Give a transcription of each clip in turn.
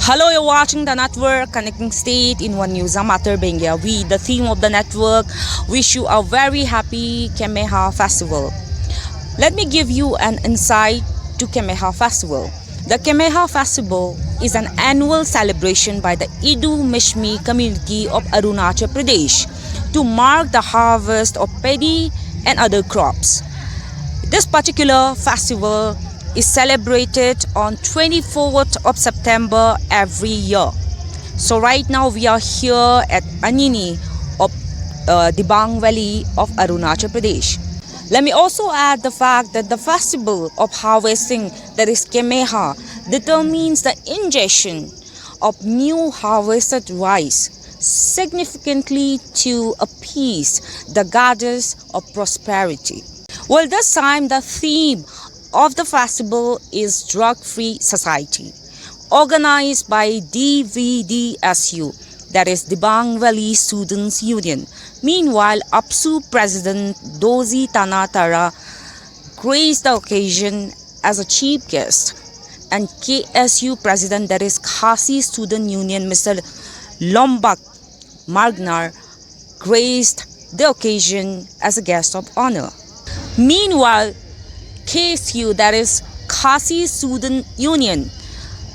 Hello, you're watching the network connecting state in one news. I'm Atar Bengia. We, the theme of the network, wish you a very happy Keh-Meh-Haa festival. Let me give you an insight to Keh-Meh-Haa festival. The Keh-Meh-Haa festival is an annual celebration by the Idu-Mishmi community of Arunachal Pradesh to mark the harvest of paddy and other crops. This particular festival is celebrated on 24th of September every year. So right now we are here at Anini of Dibang Valley of Arunachal Pradesh. Let me also add the fact that the festival of harvesting, that is Keh-Meh-Haa, determines the ingestion of new harvested rice, significantly to appease the goddess of prosperity. Well, this time the theme of the festival is Drug-Free Society, organized by DVDSU, that is Dibang Valley Students Union. Meanwhile, AAPSU President Dozi Tana Tara graced the occasion as a chief guest, and KSU President, that is Khasi Students Union, Mr. Lambok Marngar, graced the occasion as a guest of honor. Meanwhile, KSU, that is Khasi Students Union,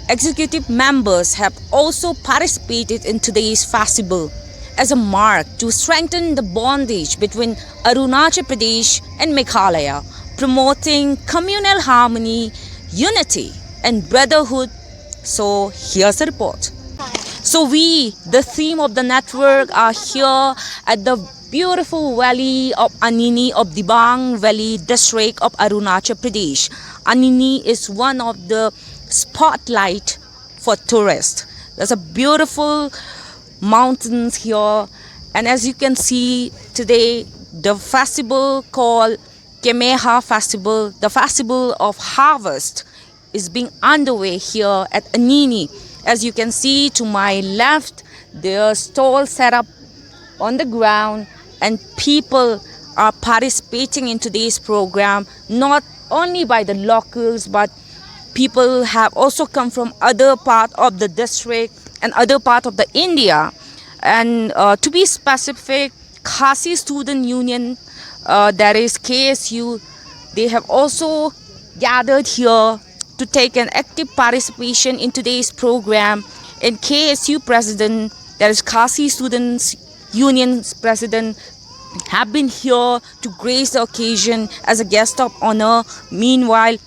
executive members have also participated in today's festival as a mark to strengthen the bondage between Arunachal Pradesh and Meghalaya, promoting communal harmony, unity and brotherhood. So here's the report. So we, the theme of the network, are here at the beautiful valley of Anini of Dibang Valley district of Arunachal Pradesh. Anini is one of the spotlight for tourists. There's a beautiful mountains here, and as you can see today, the festival called Keh-Meh-Haa festival, the festival of harvest, is being underway here at Anini. As you can see to my left, there are stalls set up on the ground, and people are participating in today's program, not only by the locals, but people have also come from other part of the district and other part of the India. And to be specific, Khasi Students Union, that is KSU, they have also gathered here to take an active participation in today's program. And KSU President, that is Khasi Students Union's President, have been here to grace the occasion as a guest of honor. Meanwhile,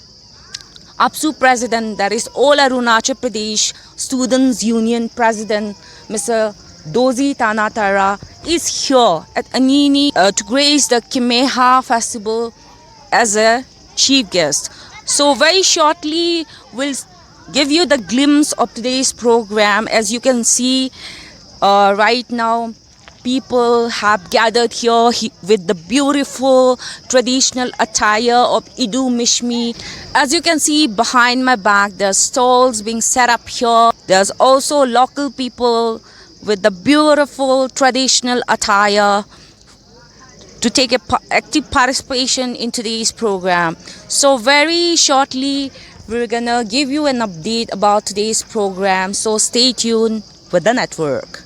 AAPSU President, that is All Arunachal Pradesh Students Union President, Mr. Dozi Tana Tara, is here at Anini to grace the Keh-Meh-Haa festival as a chief guest. So very shortly, we'll give you the glimpse of today's program. As you can see right now, people have gathered here with the beautiful traditional attire of Idu-Mishmi. As you can see behind my back, there are stalls being set up here. There's also local people with the beautiful traditional attire to take an active participation in today's program. So very shortly, we're gonna give you an update about today's program. So stay tuned with the network.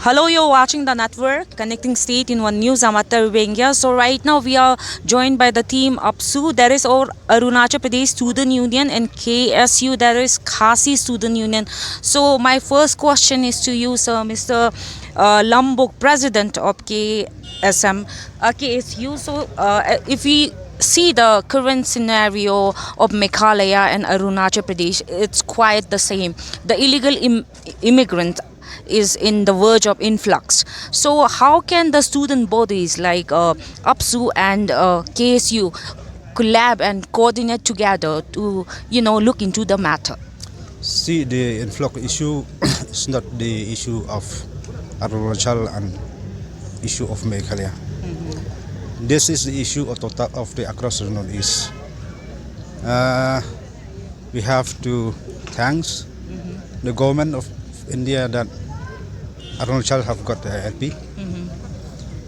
Hello, you're watching the network, connecting state in one news. I'm Atar Bengia. So right now we are joined by the team AAPSU, there is our Arunachal Pradesh Student Union, and KSU, there is Khasi Student Union. So my first question is to you, sir, Mr. Lambok, President of KSU. So if we see the current scenario of Meghalaya and Arunachal Pradesh, it's quite the same. The illegal immigrant is in the verge of influx. So how can the student bodies like AAPSU and KSU collab and coordinate together to look into the matter? See, the influx issue is not the issue of Arunachal and issue of Meghalaya. This is the issue of the across the Northeast. We have to thank the government of India that Arunachal have got the LP.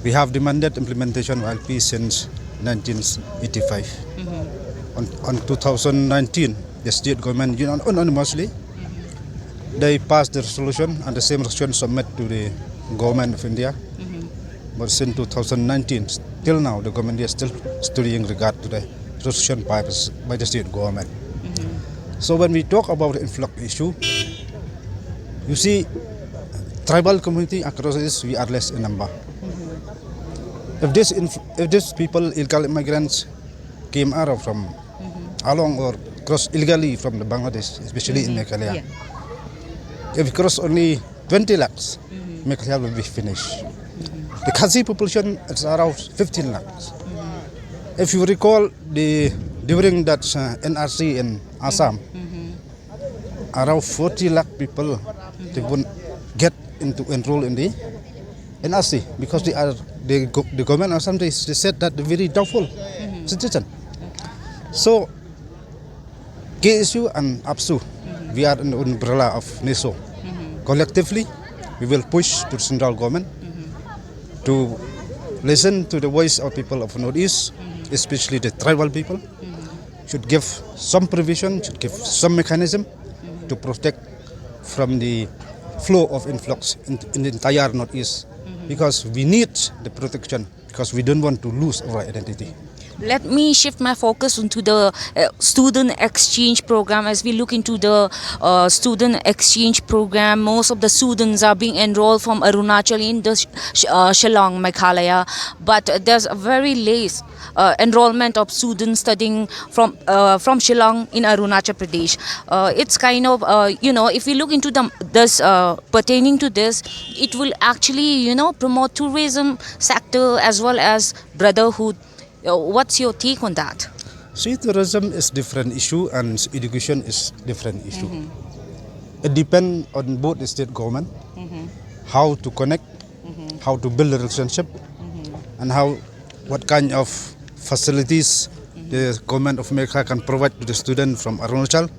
We have demanded implementation of LP since 1985. On 2019, the state government unanimously they passed the resolution, and the same resolution submitted to the government of India. But since 2019, till now, the government is still studying regard to the resolution passed by the state government. So when we talk about the influx issue, you see, tribal community across this, we are less in number. If these people, illegal immigrants, came out from along or cross illegally from the Bangladesh, especially in Meghalaya, if we cross only 20 lakhs, Meghalaya will be finished. The Khasi population is around 15 lakhs. If you recall, during that NRC in Assam, around 40 lakh people they won't get enroll in the NRC because the government or something they said that they're very doubtful citizen. So KSU and AAPSU, we are in the umbrella of NESO. Collectively, we will push to the central government to listen to the voice of people of Northeast, especially the tribal people. Should give some provision, should give some mechanism to protect from the flow of influx in the entire Northeast, because we need the protection, because we don't want to lose our identity. Let me shift my focus into the student exchange program. As we look into the student exchange program, most of the students are being enrolled from Arunachal in the Shillong, Meghalaya, but there's a very less enrollment of students studying from Shillong in Arunachal Pradesh. It's kind of, if we look into this pertaining to this, it will actually, promote tourism sector as well as brotherhood. What's your take on that? See, tourism is different issue and education is different issue. It depends on both the state government, how to connect, how to build a relationship, and what kind of facilities the government of Meghalaya can provide to the student from Arunachal,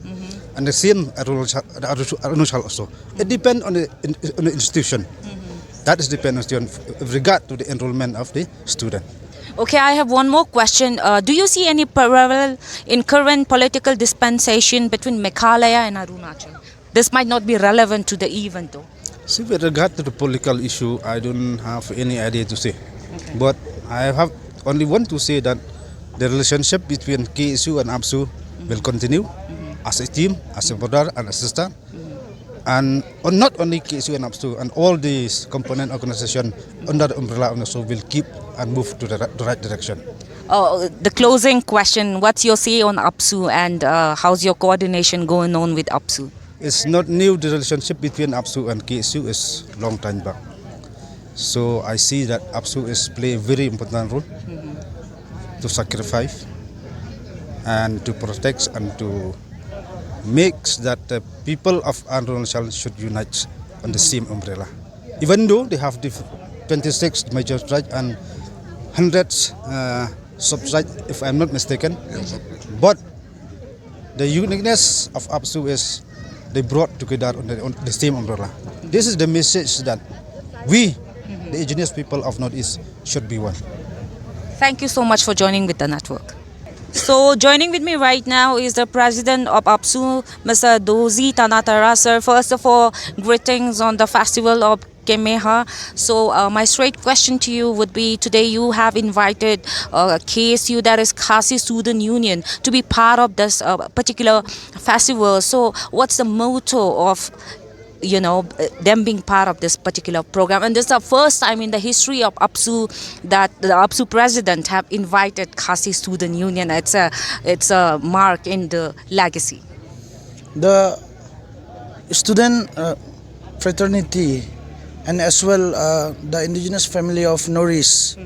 and the same Arunachal also. It depends on the institution. That is dependent on regard to the enrollment of the student. Okay, I have one more question. Do you see any parallel in current political dispensation between Meghalaya and Arunachal? This might not be relevant to the event though. See, with regard to the political issue, I don't have any idea to say. Okay. But I have only want to say that the relationship between KSU and AAPSU will continue as a team, as a brother and a sister. And not only KSU and AAPSU, and all these component organizations under the umbrella of NESO will keep and move to the right direction. The closing question, what's your say on AAPSU and how's your coordination going on with AAPSU? It's not new. The relationship between AAPSU and KSU is long time back. So I see that AAPSU is play a very important role to sacrifice and to protect and to makes that the people of Arunachal should unite on the same umbrella. Even though they have 26 major tribes and hundreds sub-tribes, if I'm not mistaken, but the uniqueness of AAPSU is they brought together on the same umbrella. This is the message that we, the indigenous people of Northeast, should be one. Thank you so much for joining with the network. So joining with me right now is the president of AAPSU, Mr. Dozi Tana Tara. Sir, first of all, greetings on the festival of Keh-Meh-Haa. So my straight question to you would be, today you have invited KSU, that is Khasi Student Union, to be part of this particular festival. So what's the motto of them being part of this particular program? And this is the first time in the history of AAPSU that the AAPSU president have invited Khasi Student Union. It's a mark in the legacy. The student fraternity and as well the indigenous family of Norris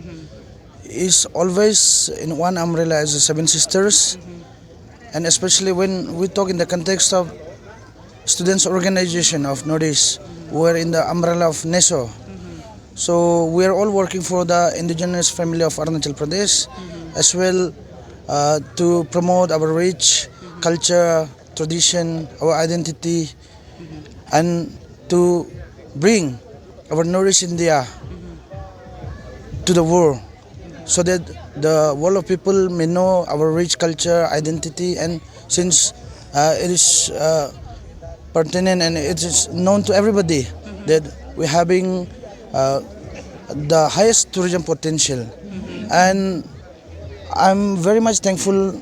is always in one umbrella as the Seven Sisters, and especially when we talk in the context of students organization of Norris, we're in the umbrella of NESO. So we are all working for the indigenous family of Arunachal Pradesh as well to promote our rich culture, tradition, our identity, and to bring our Norris India to the world, so that the world of people may know our rich culture, identity, and since it is pertinent and it is known to everybody that we're having the highest tourism potential. And I'm very much thankful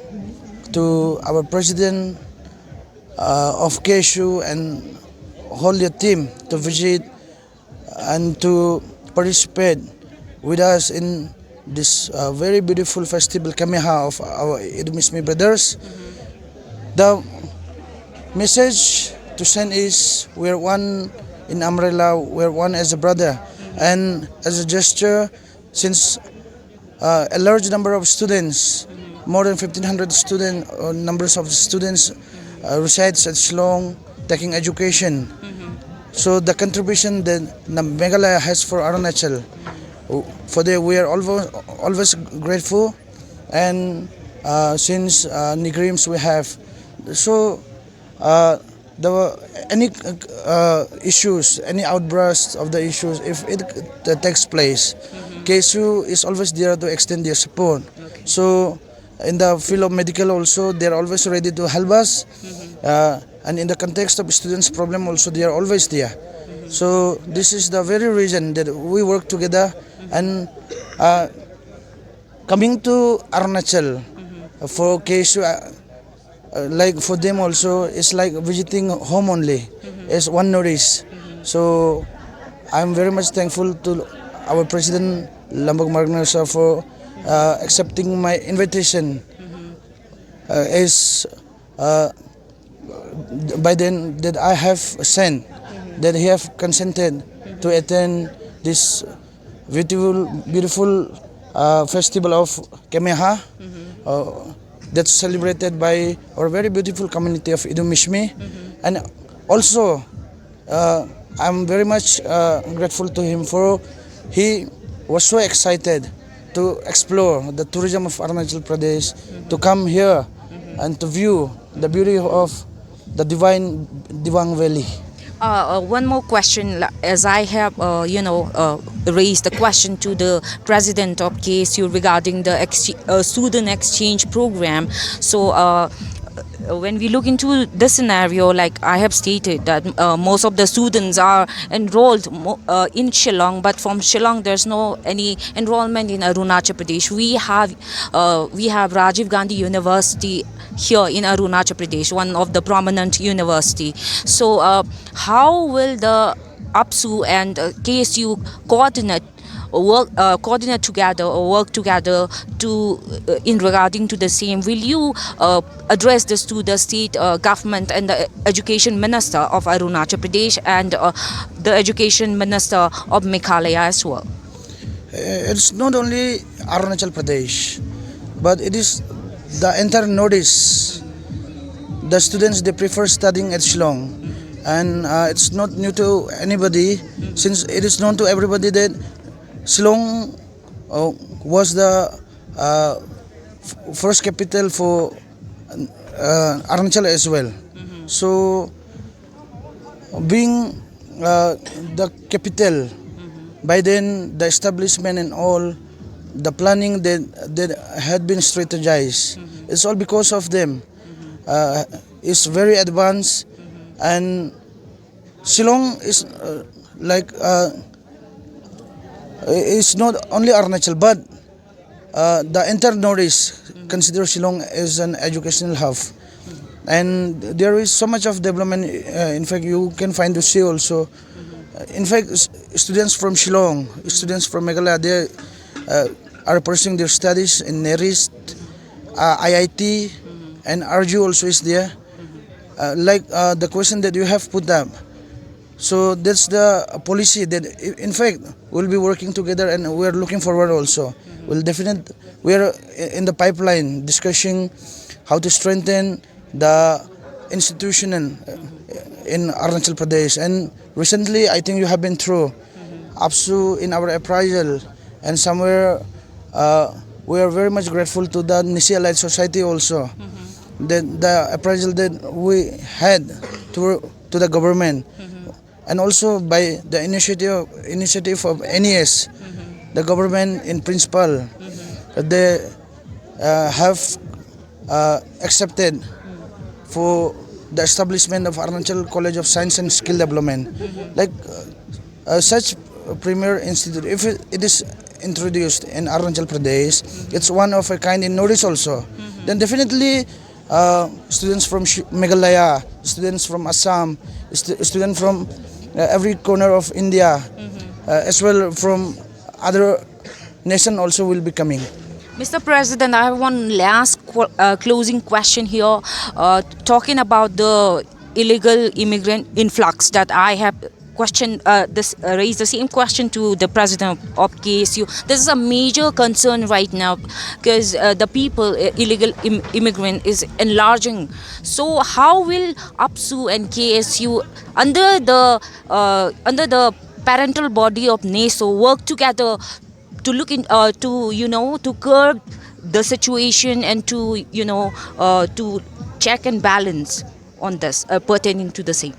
to our president of KSU and whole your team to visit and to participate with us in this very beautiful festival Keh-Meh-Haa of our Idu-Mishmi brothers. The message to send is we're one in umbrella, we're one as a brother, and as a gesture, since a large number of students, more than 1,500 students, numbers of students resides at Shillong taking education. So the contribution that Meghalaya has for Arunachal, for that we are always grateful, and since Nigrims we have. So any issues, any outbursts of the issues, if it takes place, KSU is always there to extend their support. So in the field of medical also, they are always ready to help us. And in the context of students' problem also, they are always there. So this is the very reason that we work together. And coming to Arunachal for KSU, like for them also, it's like visiting home only. It's one notice. So I'm very much thankful to our president Lambok Marngar sir for accepting my invitation. As by then that I have sent, that he have consented to attend this beautiful festival of Keh-Meh-Haa that's celebrated by our very beautiful community of Idu-Mishmi. And also I'm very much grateful to him for he was so excited to explore the tourism of Arunachal Pradesh, to come here and to view the beauty of the divine Dibang Valley. One more question, as I have, raised the question to the president of KSU regarding the student exchange program. So when we look into this scenario, like I have stated, that most of the students are enrolled in Shillong, but from Shillong there's no any enrollment in Arunachal Pradesh. We have Rajiv Gandhi University here in Arunachal Pradesh, one of the prominent university. So how will the AAPSU and KSU coordinate together or work together to in regarding to the same? Will you address this to the state government and the education minister of Arunachal Pradesh and the education minister of Meghalaya as well? It's not only Arunachal Pradesh, but it is the entire Northeast. The students, they prefer studying at Shillong, and it's not new to anybody, since it is known to everybody that Shillong was the first capital for Arunachal as well. So being the capital, by then the establishment and all the planning that had been strategized, it's all because of them. It's very advanced, and Shillong is like it's not only Arunachal, but the entire Northeast consider Shillong as an educational hub, and there is so much of development. In fact, you can find to see also. In fact, students from Shillong, students from Meghalaya, they are pursuing their studies in Northeast, IIT, and RGU also is there. Like the question that you have put up. So that's the policy that, in fact, we'll be working together, and we're looking forward also. We're in the pipeline discussing how to strengthen the institution in Arunachal Pradesh. And recently, I think you have been through AAPSU in our appraisal, and somewhere we are very much grateful to the Nisi Allied Society also. The appraisal that we had to the government, and also by the initiative of NES, the government in principle, they have accepted for the establishment of Arunachal College of Science and Skill Development. Like such premier institute, if it is introduced in Arunachal Pradesh, it's one of a kind in Northeast also. Then definitely students from Meghalaya, students from Assam, students from every corner of India, as well from other nation also will be coming. Mr. President, I have one last closing question here, talking about the illegal immigrant influx that I have raised the same question to the president of KSU. This is a major concern right now because the people, illegal immigrant is enlarging. So how will AAPSU and KSU under the parental body of NASO work together to look in to curb the situation and to check and balance on this pertaining to the same?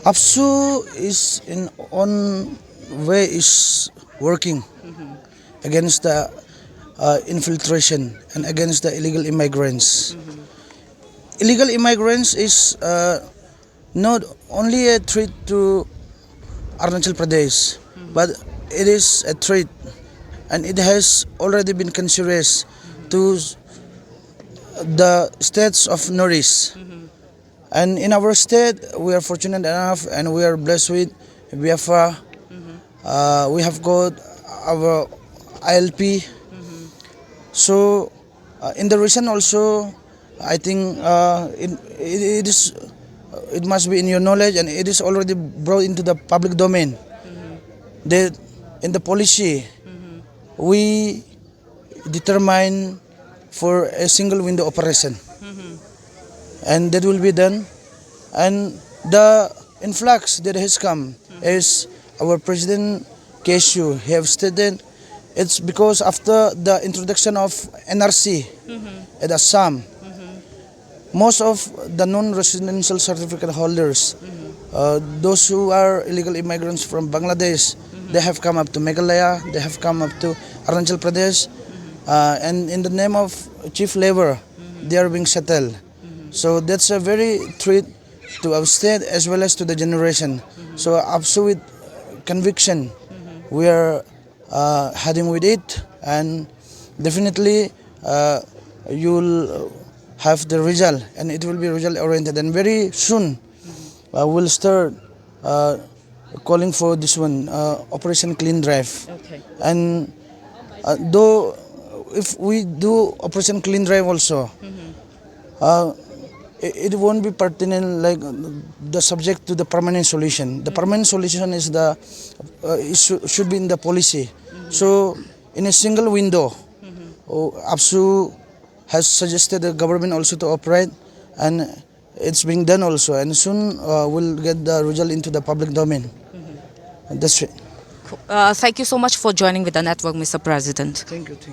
AAPSU is in on way is working against the infiltration and against the illegal immigrants. Illegal immigrants is not only a threat to Arunachal Pradesh, but it is a threat, and it has already been considered to the states of Northeast. And in our state, we are fortunate enough and we are blessed with Biafra. We have got our ILP. So in the region also, I think it must be in your knowledge, and it is already brought into the public domain. That in the policy, we determine for a single window operation. And that will be done. And the influx that has come is our President KSU have stated it's because after the introduction of NRC at Assam, most of the non-residential certificate holders, those who are illegal immigrants from Bangladesh, they have come up to Meghalaya, they have come up to Arunachal Pradesh, and in the name of chief labor, they are being settled. So that's a very threat to our state as well as to the generation. So AAPSU with conviction, we are heading with it, and definitely you'll have the result, and it will be result oriented. And very soon we'll start calling for this one, Operation Clean Drive. Okay. And though if we do Operation Clean Drive also, it won't be pertinent like the subject to the permanent solution. The permanent solution is should be in the policy. So in a single window, AAPSU has suggested the government also to operate, and it's being done also. And soon we'll get the result into the public domain. That's it. Thank you so much for joining with the network, Mr. President. Thank you.